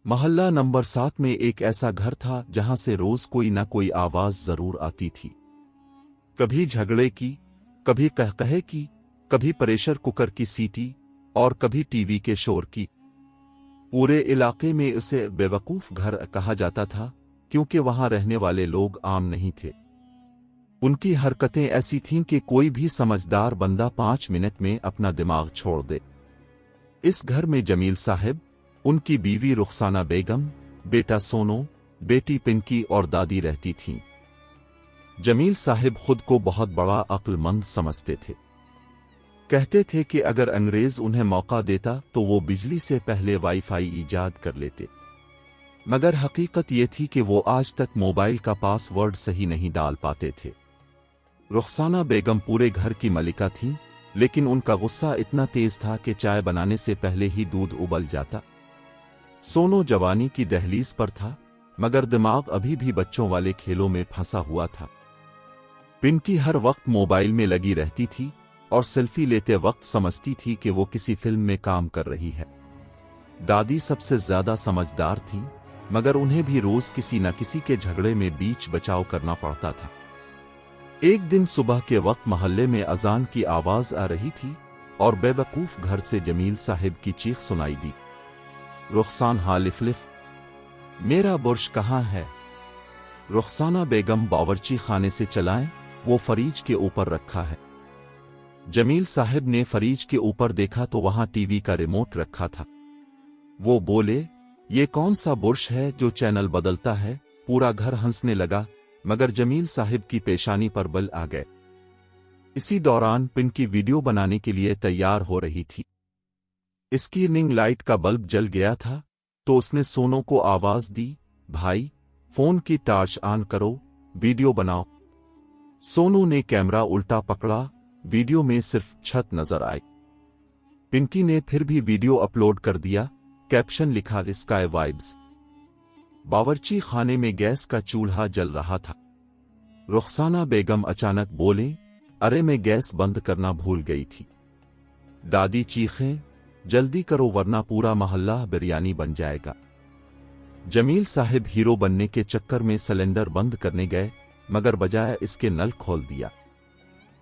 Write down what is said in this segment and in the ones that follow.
محلہ نمبر 7 میں ایک ایسا گھر تھا جہاں سے روز کوئی نہ کوئی آواز ضرور آتی تھی۔ کبھی جھگڑے کی، کبھی قہقہے کی، کبھی پریشر کوکر کی سیٹی اور کبھی ٹی وی کے شور کی۔ پورے علاقے میں اسے بے وقوف گھر کہا جاتا تھا کیونکہ وہاں رہنے والے لوگ عام نہیں تھے۔ ان کی حرکتیں ایسی تھیں کہ کوئی بھی سمجھدار بندہ 5 منٹ میں اپنا دماغ چھوڑ دے۔ اس گھر میں جمیل صاحب، ان کی بیوی رخسانہ بیگم، بیٹا سونو، بیٹی پنکی اور دادی رہتی تھیں۔ جمیل صاحب خود کو بہت بڑا عقل مند سمجھتے تھے۔ کہتے تھے کہ اگر انگریز انہیں موقع دیتا تو وہ بجلی سے پہلے وائی فائی ایجاد کر لیتے، مگر حقیقت یہ تھی کہ وہ آج تک موبائل کا پاس ورڈ صحیح نہیں ڈال پاتے تھے۔ رخسانہ بیگم پورے گھر کی ملکہ تھیں، لیکن ان کا غصہ اتنا تیز تھا کہ چائے بنانے سے پہلے ہی دودھ ابل جاتا۔ سونو جوانی کی دہلیز پر تھا، مگر دماغ ابھی بھی بچوں والے کھیلوں میں پھنسا ہوا تھا۔ پنکی ہر وقت موبائل میں لگی رہتی تھی اور سیلفی لیتے وقت سمجھتی تھی کہ وہ کسی فلم میں کام کر رہی ہے۔ دادی سب سے زیادہ سمجھدار تھیں، مگر انہیں بھی روز کسی نہ کسی کے جھگڑے میں بیچ بچاؤ کرنا پڑتا تھا۔ ایک دن صبح کے وقت محلے میں اذان کی آواز آ رہی تھی اور بے وقوف گھر سے جمیل صاحب کی چیخ سنائی دی، رخسان ہاں لف لف، میرا برش کہاں ہے؟ رخسانہ بیگم باورچی خانے سے چلائیں، وہ فریج کے اوپر رکھا ہے۔ جمیل صاحب نے فریج کے اوپر دیکھا تو وہاں ٹی وی کا ریموٹ رکھا تھا۔ وہ بولے، یہ کون سا برش ہے جو چینل بدلتا ہے؟ پورا گھر ہنسنے لگا، مگر جمیل صاحب کی پیشانی پر بل آ گئے۔ اسی دوران پنکی ویڈیو بنانے کے لیے تیار ہو رہی تھی۔ اس کی رنگ لائٹ کا بلب جل گیا تھا تو اس نے سونو کو آواز دی، بھائی فون کی ٹارچ آن کرو، ویڈیو بناؤ۔ سونو نے کیمرہ الٹا پکڑا، ویڈیو میں صرف چھت نظر آئی۔ پنکی نے پھر بھی ویڈیو اپلوڈ کر دیا، کیپشن لکھا اسکائی وائبز۔ باورچی خانے میں گیس کا چولہا جل رہا تھا۔ رخسانہ بیگم اچانک بولیں، ارے میں گیس بند کرنا بھول گئی تھی۔ دادی چیخیں، جلدی کرو ورنہ پورا محلہ بریانی بن جائے گا۔ جمیل صاحب ہیرو بننے کے چکر میں سلنڈر بند کرنے گئے، مگر بجائے اس کے نل کھول دیا۔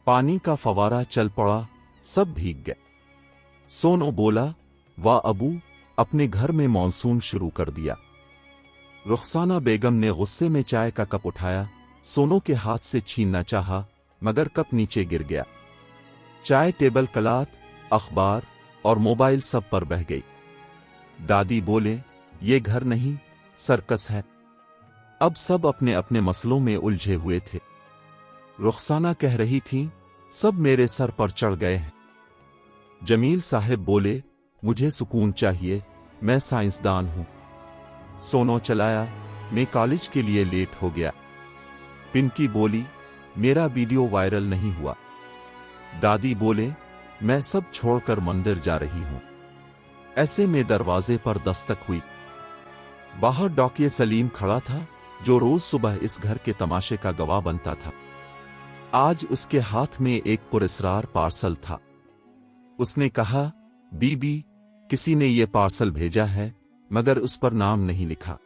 پانی کا فوارہ چل پڑا، سب بھیگ گئے۔ سونو بولا، واہ ابو، اپنے گھر میں مانسون شروع کر دیا۔ رخسانہ بیگم نے غصے میں چائے کا کپ اٹھایا، سونو کے ہاتھ سے چھیننا چاہا، مگر کپ نیچے گر گیا۔ چائے ٹیبل کلات، اخبار اور موبائل سب پر بہہ گئی۔ دادی بولے، یہ گھر نہیں، سرکس ہے۔ اب سب اپنے اپنے مسئلوں میں الجھے ہوئے تھے۔ رخسانہ کہہ رہی تھی، سب میرے سر پر چڑھ گئے ہیں۔ جمیل صاحب بولے، مجھے سکون چاہیے، میں سائنسدان ہوں۔ سونو چلایا، میں کالج کے لیے لیٹ ہو گیا۔ پنکی بولی، میرا ویڈیو وائرل نہیں ہوا۔ دادی بولے، میں سب چھوڑ کر مندر جا رہی ہوں۔ ایسے میں دروازے پر دستک ہوئی۔ باہر ڈاکیہ سلیم کھڑا تھا، جو روز صبح اس گھر کے تماشے کا گواہ بنتا تھا۔ آج اس کے ہاتھ میں ایک پراسرار پارسل تھا۔ اس نے کہا، بی بی، کسی نے یہ پارسل بھیجا ہے، مگر اس پر نام نہیں لکھا،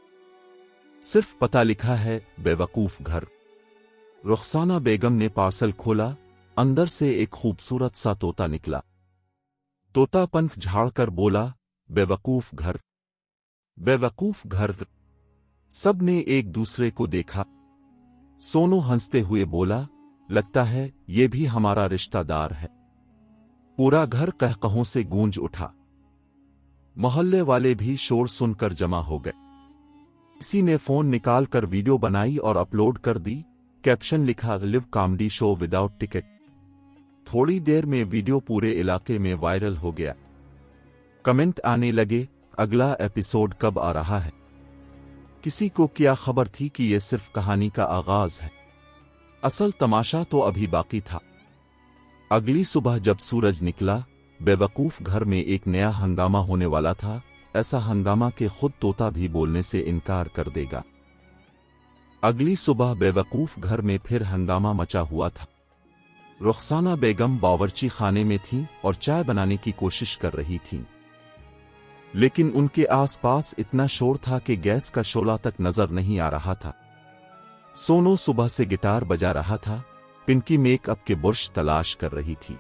صرف پتہ لکھا ہے، بے وقوف گھر۔ رخسانہ بیگم نے پارسل کھولا، اندر سے ایک خوبصورت سا طوطا نکلا۔ طوطا پنکھ جھاڑ کر بولا، بے وقوف گھر، بے وقوف گھر۔ سب نے ایک دوسرے کو دیکھا۔ سونو ہنستے ہوئے بولا، لگتا ہے یہ بھی ہمارا رشتہ دار ہے۔ پورا گھر قہقہوں سے گونج اٹھا۔ محلے والے بھی شور سن کر جمع ہو گئے۔ کسی نے فون نکال کر ویڈیو بنائی اور اپلوڈ کر دی، کیپشن لکھا، لیو کامیڈی شو وداؤٹ ٹکٹ۔ تھوڑی دیر میں ویڈیو پورے علاقے میں وائرل ہو گیا۔ کمنٹ آنے لگے، اگلا ایپیسوڈ کب آ رہا ہے؟ کسی کو کیا خبر تھی کہ یہ صرف کہانی کا آغاز ہے، اصل تماشا تو ابھی باقی تھا۔ اگلی صبح جب سورج نکلا، بے وقوف گھر میں ایک نیا ہنگامہ ہونے والا تھا، ایسا ہنگامہ کہ خود طوطا بھی بولنے سے انکار کر دے گا۔ اگلی صبح بے وقوف گھر میں پھر ہنگامہ مچا ہوا تھا۔ رخسانہ بیگم باورچی خانے میں تھیں اور چائے بنانے کی کوشش کر رہی تھیں۔ लेकिन उनके आसपास इतना शोर था कि गैस का शोला तक नजर नहीं आ रहा था। सोनू सुबह से गिटार बजा रहा था, पिंकी मेकअप के बुर्श तलाश कर रही थी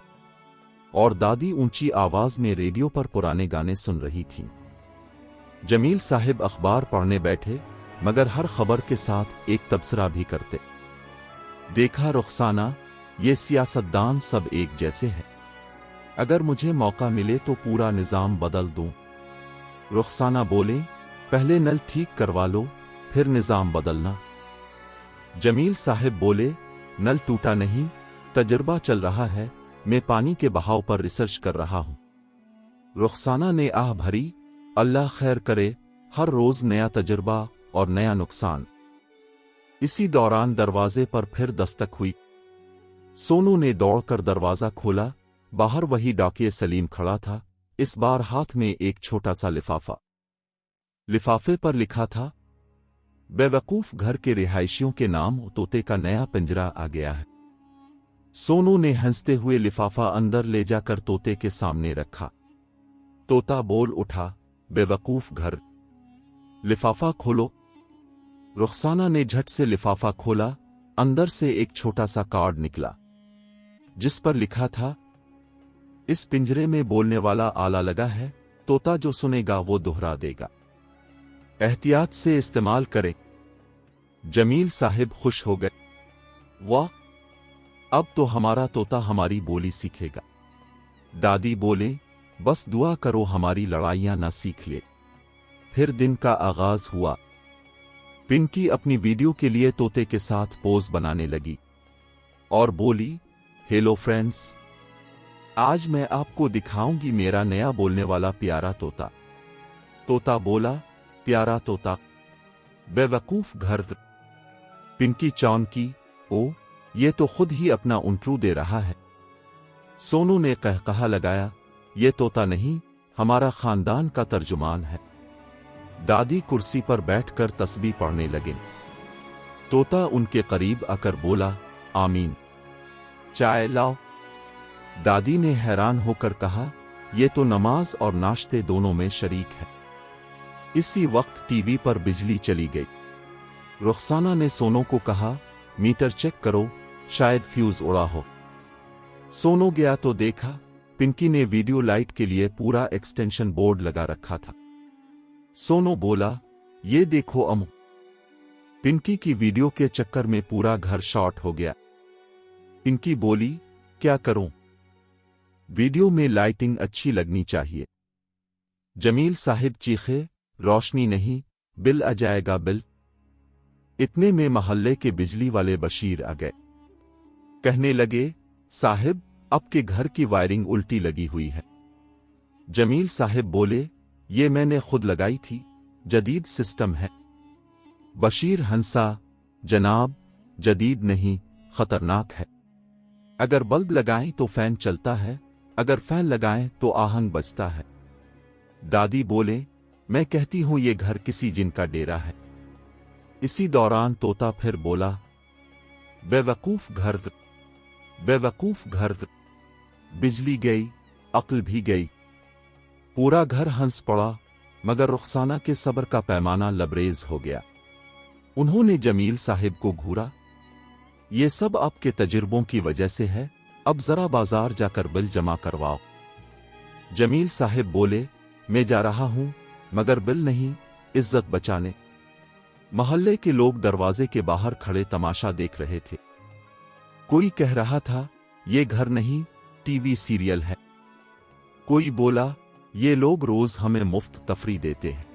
और दादी ऊंची आवाज में रेडियो पर पुराने गाने सुन रही थी। जमील साहिब अखबार पढ़ने बैठे, मगर हर खबर के साथ एक तबसरा भी करते। देखा रुखसाना, ये सियासतदान सब एक जैसे हैं। अगर मुझे मौका मिले तो पूरा निजाम बदल दूं। रुखसाना बोले, पहले नल ठीक करवा लो, फिर निजाम बदलना। जमील साहिब बोले, नल टूटा नहीं, तजुर्बा चल रहा है, मैं पानी के बहाव पर रिसर्च कर रहा हूं। रुखसाना ने आह भरी, अल्लाह खैर करे, हर रोज नया तजुर्बा और नया नुकसान। इसी दौरान दरवाजे पर फिर दस्तक हुई। सोनू ने दौड़कर दरवाजा खोला। बाहर वही डाकिया सलीम खड़ा था, इस बार हाथ में एक छोटा सा लिफाफा। लिफाफे पर लिखा था, बेवकूफ घर के रिहायशियों के नाम तोते का नया पिंजरा आ गया है। सोनू ने हंसते हुए लिफाफा अंदर ले जाकर तोते के सामने रखा। तोता बोल उठा, बेवकूफ घर। लिफाफा खोलो। रुखसाना ने झट से लिफाफा खोला। अंदर से एक छोटा सा कार्ड निकला, जिस पर लिखा था, इस पिंजरे में बोलने वाला आला लगा है, तोता जो सुनेगा वो दोहरा देगा, एहतियात से इस्तेमाल करें। जमील साहिब खुश हो गए। वाह, अब तो हमारा तोता हमारी बोली सीखेगा। दादी बोले, बस दुआ करो हमारी लड़ाइयां ना सीख ले। फिर दिन का आगाज हुआ। पिंकी अपनी वीडियो के लिए तोते के साथ पोज बनाने लगी और बोली, हेलो फ्रेंड्स, आज मैं आपको दिखाऊंगी मेरा नया बोलने वाला प्यारा तोता। तोता बोला, प्यारा तोता, बेवकूफ घर। पिंकी चौंकी, ओ, ये तो खुद ही अपना इंट्रो दे रहा है। सोनू ने कहकहा लगाया, ये तोता नहीं, हमारा खानदान का तर्जुमान है। दादी कुर्सी पर बैठकर तस्बीह पढ़ने लगे। तोता उनके करीब आकर बोला, आमीन। चाय लाओ। दादी ने हैरान होकर कहा, ये तो नमाज और नाश्ते दोनों में शरीक है। इसी वक्त टीवी पर बिजली चली गई। रुखसाना ने सोनू को कहा, मीटर चेक करो, शायद फ्यूज उड़ा हो। सोनू गया तो देखा, पिंकी ने वीडियो लाइट के लिए पूरा एक्सटेंशन बोर्ड लगा रखा था। सोनू बोला, ये देखो अम्मू। पिंकी की वीडियो के चक्कर में पूरा घर शॉर्ट हो गया। पिंकी बोली, क्या करूं? वीडियो में लाइटिंग अच्छी लगनी चाहिए। जमील साहिब चीखे, रोशनी नहीं, बिल आ जाएगा बिल। इतने में मोहल्ले के बिजली वाले बशीर आ गए। कहने लगे, साहिब, आपके घर की वायरिंग उल्टी लगी हुई है। जमील साहिब बोले, ये मैंने खुद लगाई थी, जदीद सिस्टम है। बशीर हंसा, जनाब, जदीद नहीं, खतरनाक है। अगर बल्ब लगाएं तो फैन चलता है, अगर फैन लगाएं तो आहंग बजता है। दादी बोले, मैं कहती हूं ये घर किसी जिन का डेरा है। इसी दौरान तोता फिर बोला, बेवकूफ घर, बेवकूफ घर। बिजली गई, अक्ल भी गई। पूरा घर हंस पड़ा, मगर रुखसाना के सब्र का पैमाना लबरेज हो गया। उन्होंने जमील साहिब को घूरा, ये सब आपके तजुर्बों की वजह से है, अब जरा बाजार जाकर बिल जमा करवाओ। जमील साहिब बोले, मैं जा रहा हूं, मगर बिल नहीं, इज्जत बचाने। मोहल्ले के लोग दरवाजे के बाहर खड़े तमाशा देख रहे थे। कोई कह रहा था, ये घर नहीं, टीवी सीरियल है। कोई बोला, ये लोग रोज हमें मुफ्त तफरी देते हैं।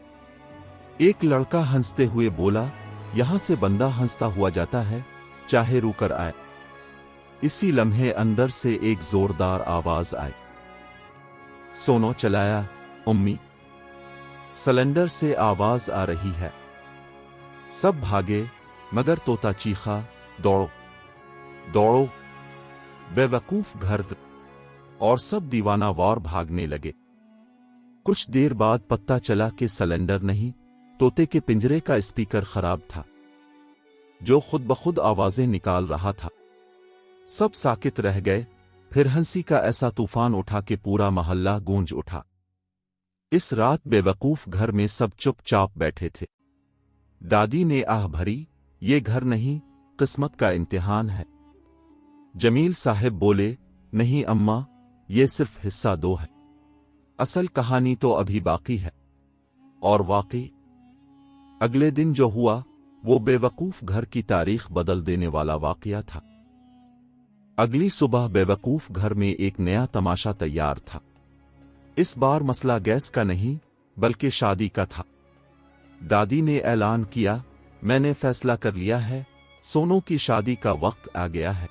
एक लड़का हंसते हुए बोला, यहां से बंदा हंसता हुआ जाता है, चाहे रुकर आए। इसी लम्हे अंदर से एक जोरदार आवाज आई। सोनो चलाया, उम्मी। सिलेंडर से आवाज आ रही है। सब भागे, मगर तोता चीखा, दौड़ो, दौड़ो, बेवकूफ घर। और सब दीवाना वार भागने लगे। कुछ देर बाद पता चला कि सिलेंडर नहीं, तोते के पिंजरे का स्पीकर खराब था, जो खुद ब खुद आवाजें निकाल रहा था। सब साकित रह गए। फिर हंसी का ऐसा तूफान उठा कि पूरा मोहल्ला गूंज उठा। इस रात बेवकूफ घर में सब चुपचाप बैठे थे। दादी ने आह भरी, ये घर नहीं, किस्मत का इम्तिहान है। जमील साहब बोले, नहीं अम्मा, ये सिर्फ हिस्सा 2 है, असल कहानी तो अभी बाकी है। और वाकई अगले दिन जो हुआ वो बेवकूफ घर की तारीख बदल देने वाला वाकया था। अगली सुबह बेवकूफ घर में एक नया तमाशा तैयार था। इस बार मसला गैस का नहीं बल्कि शादी का था। दादी ने ऐलान किया, मैंने फैसला कर लिया है, सोनू की शादी का वक्त आ गया है।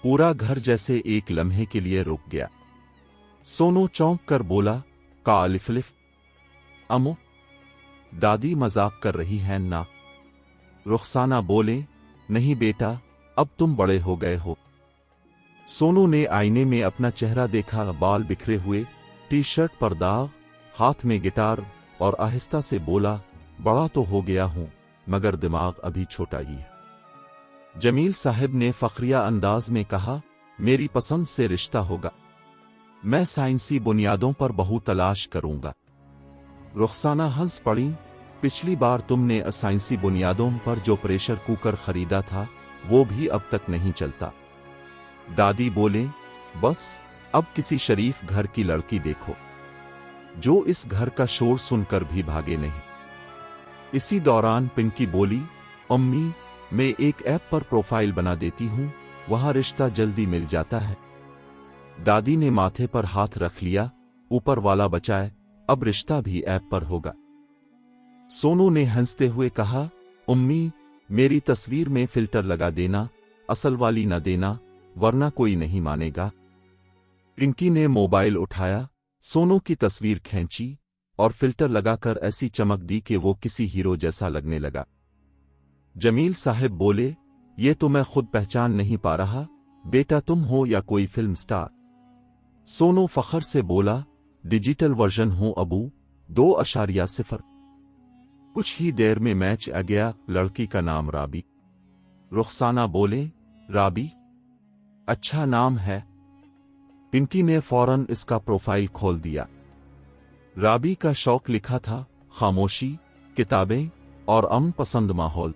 पूरा घर जैसे एक लम्हे के लिए रुक गया। सोनू चौंक कर बोला, का अलिफ अमो, दादी मजाक कर रही हैं ना? रुखसाना बोले, नहीं बेटा, अब तुम बड़े हो गए हो। सोनू ने आईने में अपना चेहरा देखा, बाल बिखरे हुए, टी शर्ट पर दाग, हाथ में गिटार, और आहिस्ता से बोला, बड़ा तो हो गया हूं मगर दिमाग अभी छोटा ही है। जमील साहब ने फखरिया अंदाज में कहा, मेरी पसंद से रिश्ता होगा, मैं साइंसी बुनियादों पर बहू तलाश करूंगा। रुखसाना हंस पड़ी, पिछली बार तुमने साइंसी बुनियादों पर जो प्रेशर कुकर खरीदा था वो भी अब तक नहीं चलता। दादी बोले, बस अब किसी शरीफ घर की लड़की देखो जो इस घर का शोर सुनकर भी भागे नहीं। इसी दौरान पिंकी बोली, अम्मी, मैं एक ऐप पर प्रोफाइल बना देती हूं, वहां रिश्ता जल्दी मिल जाता है। दादी ने माथे पर हाथ रख लिया, ऊपर वाला बचाए, अब रिश्ता भी ऐप पर होगा। सोनू ने हंसते हुए कहा, अम्मी, मेरी तस्वीर में फिल्टर लगा देना, असल वाली न देना, वरना कोई नहीं मानेगा। पिंकी ने मोबाइल उठाया, सोनू की तस्वीर खींची और फिल्टर लगाकर ऐसी चमक दी कि वो किसी हीरो जैसा लगने लगा। जमील साहब बोले, ये तो मैं खुद पहचान नहीं पा रहा, बेटा तुम हो या कोई फिल्म स्टार? सोनू फखर से बोला, डिजिटल वर्जन हूं अबू, 2.0। कुछ ही देर में मैच आ गया, लड़की का नाम राबी। रुखसाना बोले, राबी, अच्छा नाम है। पिंकी ने फौरन इसका प्रोफाइल खोल दिया। राबी का शौक लिखा था, खामोशी, किताबें और अमन पसंद माहौल।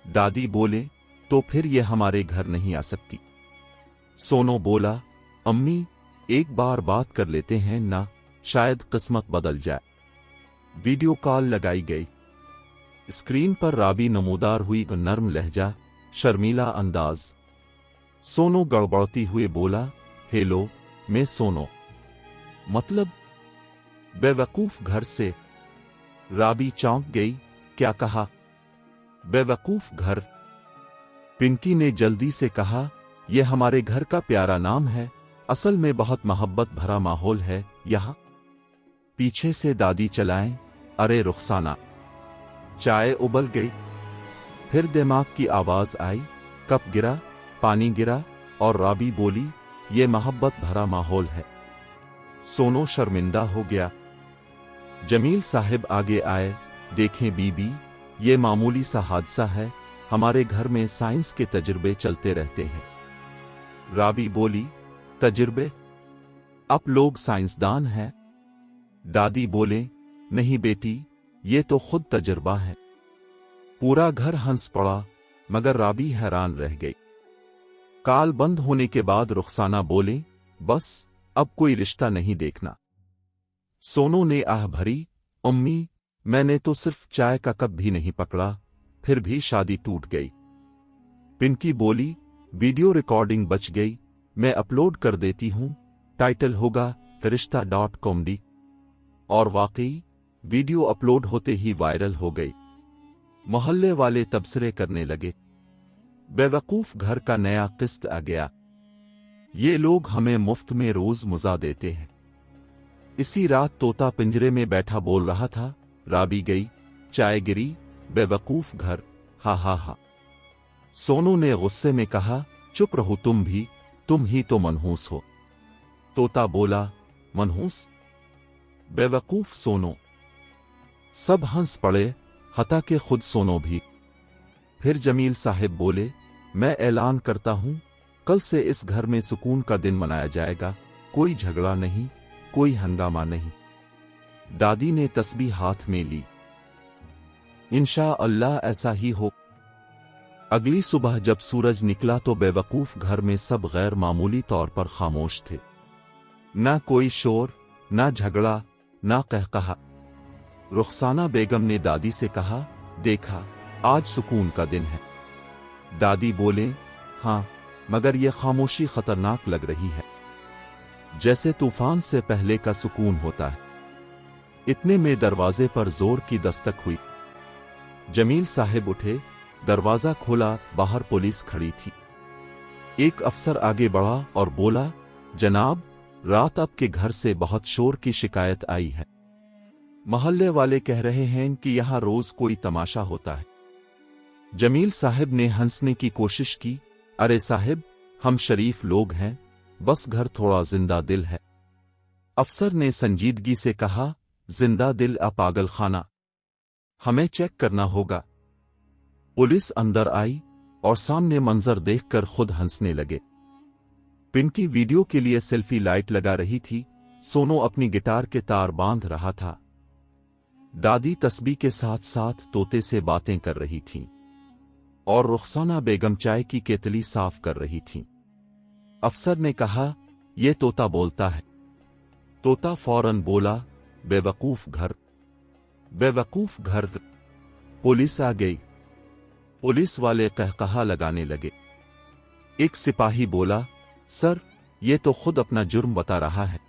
दादी बोले, तो फिर ये हमारे घर नहीं आ सकती। सोनू बोला, अम्मी, एक बार बात कर लेते हैं ना, शायद किस्मत बदल जाए। वीडियो कॉल लगाई गई। स्क्रीन पर राबी नमूदार हुई, नर्म लहजा, शर्मीला अंदाज। सोनू गड़बड़ती हुए बोला, हेलो, मैं सोनू। मतलब? बेवकूफ घर से? राबी चौंक गई, क्या कहा? बेवकूफ घर? पिंकी ने जल्दी से कहा, यह हमारे घर का प्यारा नाम है, असल में बहुत मोहब्बत भरा माहौल है यहां। पीछे से दादी चलाएं, अरे रुखसाना। चाय उबल गई। फिर दिमाग की आवाज आई, कप गिरा, पानी गिरा, और राबी बोली, ये मोहब्बत भरा माहौल है। सोनू शर्मिंदा हो गया। जमील साहब आगे आए, देखें बीबी, ये मामूली सा हादसा है, हमारे घर में साइंस के तजुर्बे चलते रहते हैं। राबी बोली, तजुर्बे? आप लोग साइंसदान हैं? दादी बोले, नहीं बेटी, ये तो खुद तजुर्बा है। पूरा घर हंस पड़ा, मगर राबी हैरान रह गई। कॉल बंद होने के बाद रुखसाना बोले, बस अब कोई रिश्ता नहीं देखना। सोनू ने आह भरी, अम्मी, मैंने तो सिर्फ चाय का कप भी नहीं पकड़ा, फिर भी शादी टूट गई। पिंकी बोली, वीडियो रिकॉर्डिंग बच गई, मैं अपलोड कर देती हूं, टाइटल होगा रिश्ता.com। और वाकई वीडियो अपलोड होते ही वायरल हो गई। मोहल्ले वाले तबसरे करने लगे, बेवकूफ घर का नया किस्त आ गया, ये लोग हमें मुफ्त में रोज मुजा देते हैं। इसी रात तोता पिंजरे में बैठा बोल रहा था, राबी गई, चाय गिरी, बेवकूफ घर, हा हा हा। सोनू ने गुस्से में कहा, चुप रहो तुम ही तो मनहूस हो। तोता बोला, मनहूस? बेवकूफ सोनू। सब हंस पड़े, हता के खुद सोनू भी। फिर जमील साहब बोले, मैं ऐलान करता हूं, कल से इस घर में सुकून का दिन मनाया जाएगा, कोई झगड़ा नहीं, कोई हंगामा नहीं। दादी ने तस्बीह हाथ में ली। इंशाअल्लाह ऐसा ही हो। अगली सुबह जब सूरज निकला तो बेवकूफ घर में सब गैर मामूली तौर पर खामोश थे। ना कोई शोर, ना झगड़ा, ना कहकहा। रुखसाना बेगम ने दादी से कहा, देखा, आज सुकून का दिन है। दादी बोले, हाँ, मगर यह खामोशी खतरनाक लग रही है, जैसे तूफान से पहले का सुकून होता है। इतने में दरवाजे पर जोर की दस्तक हुई। जमील साहब उठे, दरवाजा खोला, बाहर पुलिस खड़ी थी। एक अफसर आगे बढ़ा और बोला, जनाब, रात आपके घर से बहुत शोर की शिकायत आई है। मोहल्ले वाले कह रहे हैं कि यहां रोज कोई तमाशा होता है। जमील साहब ने हंसने की कोशिश की, अरे साहब, हम शरीफ लोग हैं, बस घर थोड़ा जिंदा दिल है। अफसर ने संजीदगी से कहा, जिंदा दिल आ पागल खाना, हमें चेक करना होगा। पुलिस अंदर आई और सामने मंजर देखकर खुद हंसने लगे। पिंकी वीडियो के लिए सेल्फी लाइट लगा रही थी, सोनू अपनी गिटार के तार बांध रहा था। दादी तस्बीह के साथ साथ तोते से बातें कर रही थीं और रुखसाना बेगम चाय की केतली साफ कर रही थीं। अफसर ने कहा, यह तोता बोलता है। तोता फौरन बोला, बेवकूफ घर, बेवकूफ घर। पुलिस आ गई। पुलिस वाले कहकहा लगाने लगे। एक सिपाही बोला, सर, ये तो खुद अपना जुर्म बता रहा है।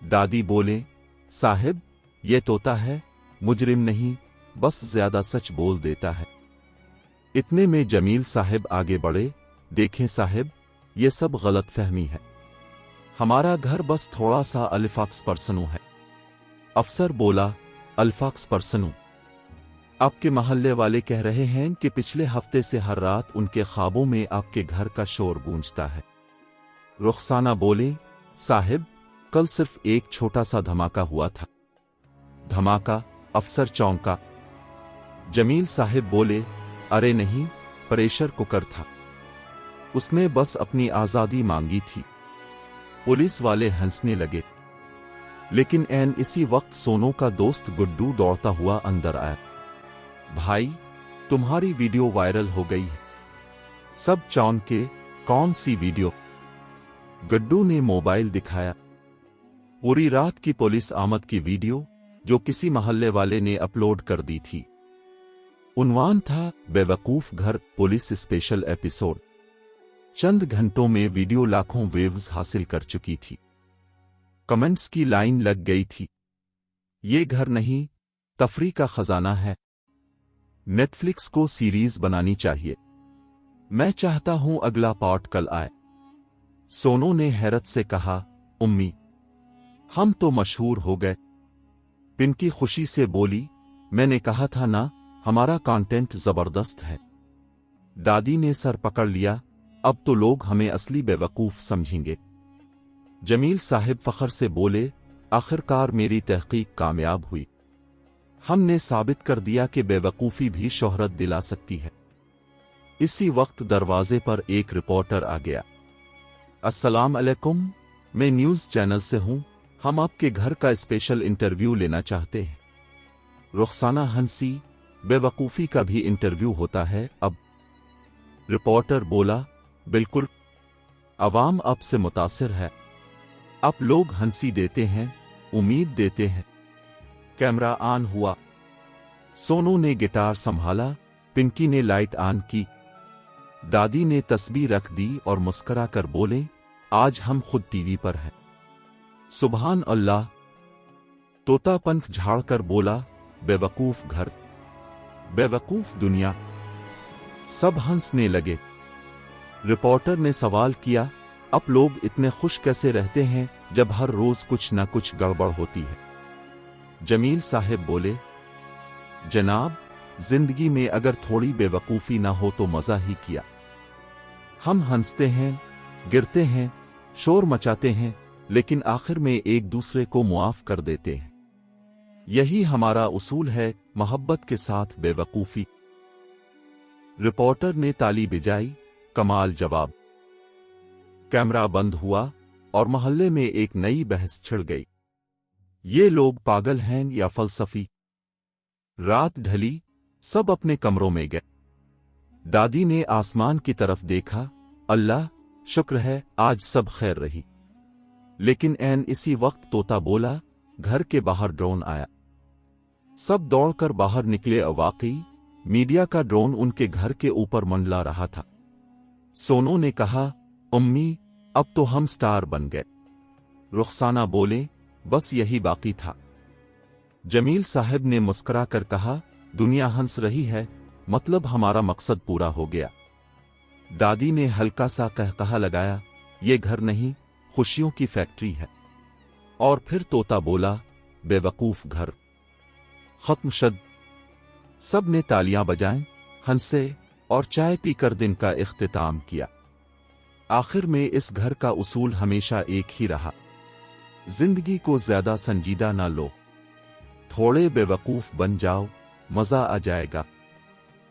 दादी बोले, साहिब, ये तोता है, मुजरिम नहीं, बस ज्यादा सच बोल देता है। इतने में जमील साहब आगे बढ़े, देखें साहब, ये सब गलत फहमी है, हमारा घर बस थोड़ा सा अल्फाक्स परसनू है। अफसर बोला, अल्फाक्स परसनू? आपके मोहल्ले वाले कह रहे हैं कि पिछले हफ्ते से हर रात उनके ख्वाबों में आपके घर का शोर गूंजता है। रुखसाना बोले, साहिब, कल सिर्फ एक छोटा सा धमाका हुआ था। धमाका? अफसर चौंका। जमील साहिब बोले, अरे नहीं, प्रेशर कुकर था, उसने बस अपनी आजादी मांगी थी। पुलिस वाले हंसने लगे, लेकिन ऐन इसी वक्त सोनू का दोस्त गुड्डू दौड़ता हुआ अंदर आया। भाई, तुम्हारी वीडियो वायरल हो गई है। सब चौंके, कौन सी वीडियो? गुड्डू ने मोबाइल दिखाया। पूरी रात की पुलिस आमद की वीडियो, जो किसी मोहल्ले वाले ने अपलोड कर दी थी। उन्वान था, बेवकूफ घर पुलिस स्पेशल एपिसोड। चंद घंटों में वीडियो लाखों वेव्स हासिल कर चुकी थी। कमेंट्स की लाइन लग गई थी, ये घर नहीं, तफरी का खजाना है, नेटफ्लिक्स को सीरीज बनानी चाहिए, मैं चाहता हूं अगला पार्ट कल आए। सोनू ने हैरत से कहा, उम्मी, हम तो मशहूर हो गए। पिंकी खुशी से बोली, मैंने कहा था ना, हमारा कंटेंट जबरदस्त है। दादी ने सर पकड़ लिया, अब तो लोग हमें असली बेवकूफ समझेंगे। जमील साहिब फख्र से बोले, आखिरकार मेरी तहकीक कामयाब हुई, हमने साबित कर दिया कि बेवकूफी भी शोहरत दिला सकती है। इसी वक्त दरवाजे पर एक रिपोर्टर आ गया। अस्सलाम अलैकुम, मैं न्यूज चैनल से हूं, हम आपके घर का स्पेशल इंटरव्यू लेना चाहते हैं। रुखसाना हंसी, बेवकूफी का भी इंटरव्यू होता है अब? रिपोर्टर बोला, बिल्कुल, अवाम आपसे मुतासिर है, आप लोग हंसी देते हैं, उम्मीद देते हैं। कैमरा ऑन हुआ। सोनू ने गिटार संभाला, पिंकी ने लाइट ऑन की, दादी ने तस्बीह रख दी और मुस्करा कर बोले, आज हम खुद टीवी पर हैं। सुभान अल्लाह। तोता पंख झाड़कर बोला, बेवकूफ घर, बेवकूफ दुनिया। सब हंसने लगे। रिपोर्टर ने सवाल किया, आप लोग इतने खुश कैसे रहते हैं जब हर रोज कुछ न कुछ गड़बड़ होती है? जमील साहब बोले, जनाब, जिंदगी में अगर थोड़ी बेवकूफी ना हो तो मजा ही किया। हम हंसते हैं, गिरते हैं, शोर मचाते हैं, लेकिन आखिर में एक दूसरे को मुआफ कर देते हैं। यही हमारा उसूल है, मोहब्बत के साथ बेवकूफी। रिपोर्टर ने ताली बजाई, कमाल जवाब। कैमरा बंद हुआ और मोहल्ले में एक नई बहस छिड़ गई। یہ لوگ پاگل ہیں یا فلسفی؟ رات ڈھلی، سب اپنے کمروں میں گئے۔ دادی نے آسمان کی طرف دیکھا، اللہ شکر ہے آج سب خیر رہی۔ لیکن عین اسی وقت طوطا بولا، گھر کے باہر ڈرون آیا۔ سب دوڑ کر باہر نکلے، واقعی میڈیا کا ڈرون ان کے گھر کے اوپر منڈلا رہا تھا۔ سونو نے کہا، امی اب تو ہم سٹار بن گئے۔ رخسانہ بولے، بس یہی باقی تھا۔ جمیل صاحب نے مسکرا کر کہا، دنیا ہنس رہی ہے، مطلب ہمارا مقصد پورا ہو گیا۔ دادی نے ہلکا سا قہقہا لگایا، یہ گھر نہیں، خوشیوں کی فیکٹری ہے۔ اور پھر طوطا بولا، بے وقوف گھر ختم شد۔ سب نے تالیاں بجائیں، ہنسے اور چائے پی کر دن کا اختتام کیا۔ آخر میں اس گھر کا اصول ہمیشہ ایک ہی رہا، زندگی کو زیادہ سنجیدہ نہ لو، تھوڑے بے وقوف بن جاؤ، مزہ آ جائے گا۔